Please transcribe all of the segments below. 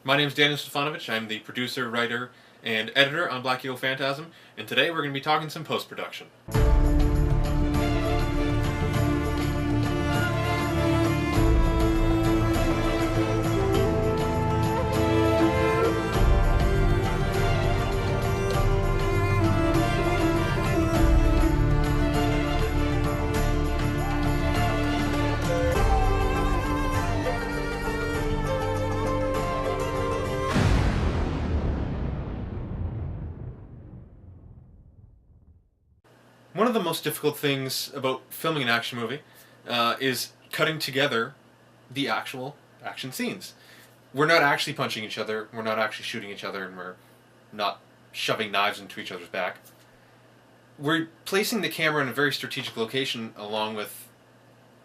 My name is Daniel Stefanovich. I'm the producer, writer, and editor on Black Eagle Phantasm, and today we're going to be talking some post-production. One of the most difficult things about filming an action movie is cutting together the actual action scenes. We're not actually punching each other, we're not actually shooting each other, and we're not shoving knives into each other's back. We're placing the camera in a very strategic location along with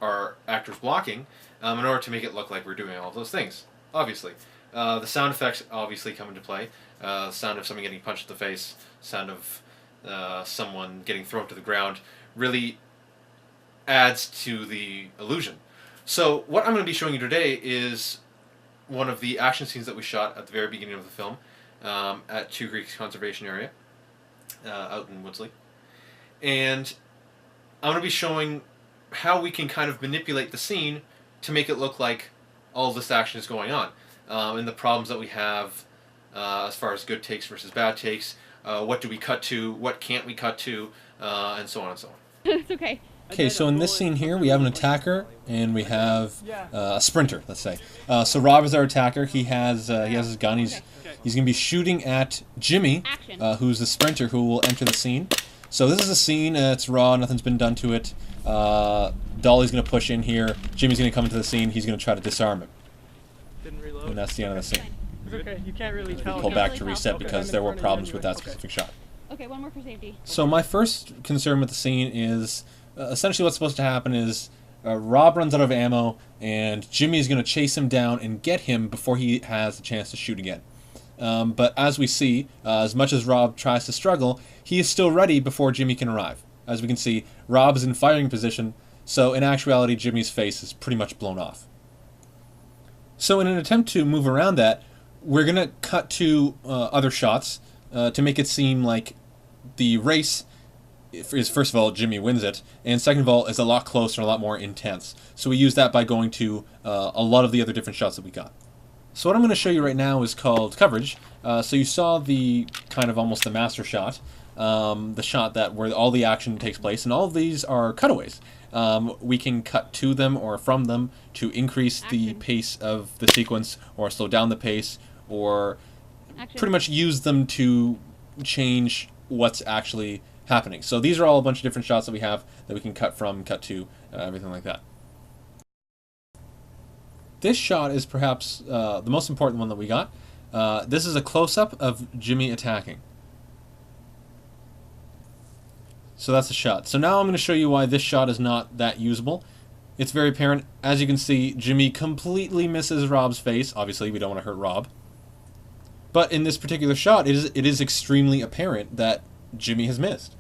our actors blocking in order to make it look like we're doing all of those things, obviously. The sound effects obviously come into play. Sound of someone getting punched in the face, sound of someone getting thrown to the ground really adds to the illusion. So what I'm going to be showing you today is one of the action scenes that we shot at the very beginning of the film at Two Creeks Conservation Area out in Woodsley. And I'm going to be showing how we can kind of manipulate the scene to make it look like all this action is going on, and the problems that we have as far as good takes versus bad takes. What do we cut to? What can't we cut to? And so on and so on. It's okay. Okay, so in this scene here, we have an attacker and we have a sprinter. Let's say. So Rob is our attacker. He has his gun. He's going to be shooting at Jimmy, who's the sprinter who will enter the scene. So this is a scene. It's raw. Nothing's been done to it. Dolly's going to push in here. Jimmy's going to come into the scene. He's going to try to disarm him. And that's the end of the scene. It's okay, you can't really tell. Pull back to reset because there were problems with that specific shot. Okay, one more for safety. So my first concern with the scene is essentially what's supposed to happen is Rob runs out of ammo and Jimmy is going to chase him down and get him before he has a chance to shoot again. But as we see, as much as Rob tries to struggle, he is still ready before Jimmy can arrive. As we can see, Rob is in firing position, so in actuality Jimmy's face is pretty much blown off. So in an attempt to move around that, we're going to cut to other shots to make it seem like the race is, first of all, Jimmy wins it, and second of all, is a lot closer and a lot more intense. So we use that by going to a lot of the other different shots that we got. So what I'm going to show you right now is called coverage. So you saw the kind of almost the master shot, the shot that where all the action takes place, and all of these are cutaways. We can cut to them or from them to increase the pace of the sequence or slow down the pace or pretty much use them to change what's actually happening. So these are all a bunch of different shots that we have that we can cut from, cut to, everything like that. This shot is perhaps the most important one that we got. This is a close-up of Jimmy attacking. So that's the shot. So now I'm going to show you why this shot is not that usable. It's very apparent. As you can see, Jimmy completely misses Rob's face. Obviously, we don't want to hurt Rob. But in this particular shot, it is extremely apparent that Jimmy has missed.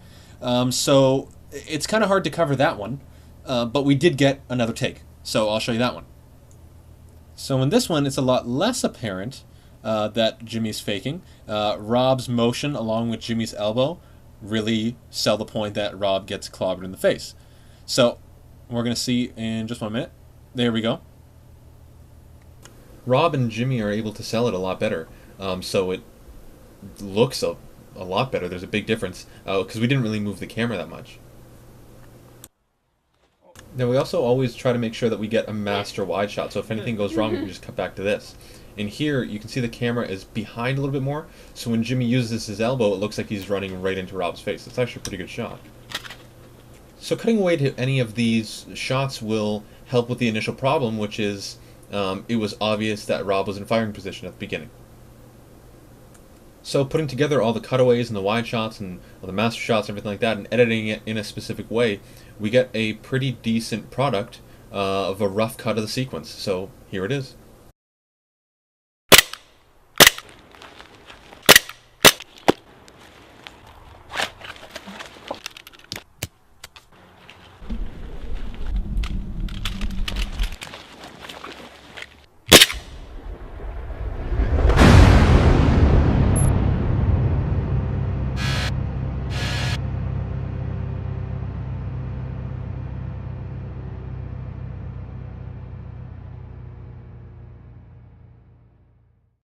So it's kind of hard to cover that one, but we did get another take. So I'll show you that one. So in this one, it's a lot less apparent that Jimmy's faking. Rob's motion along with Jimmy's elbow really sell the point that Rob gets clobbered in the face. So we're going to see in just 1 minute. There we go. Rob and Jimmy are able to sell it a lot better. So it looks a lot better. There's a big difference because we didn't really move the camera that much. Now we also always try to make sure that we get a master wide shot. So if anything goes wrong, we can just cut back to this. And here you can see the camera is behind a little bit more. So when Jimmy uses his elbow, it looks like he's running right into Rob's face. It's actually a pretty good shot. So cutting away to any of these shots will help with the initial problem, which is it was obvious that Rob was in firing position at the beginning. So putting together all the cutaways and the wide shots and all the master shots and everything like that and editing it in a specific way, we get a pretty decent product of a rough cut of the sequence. So here it is.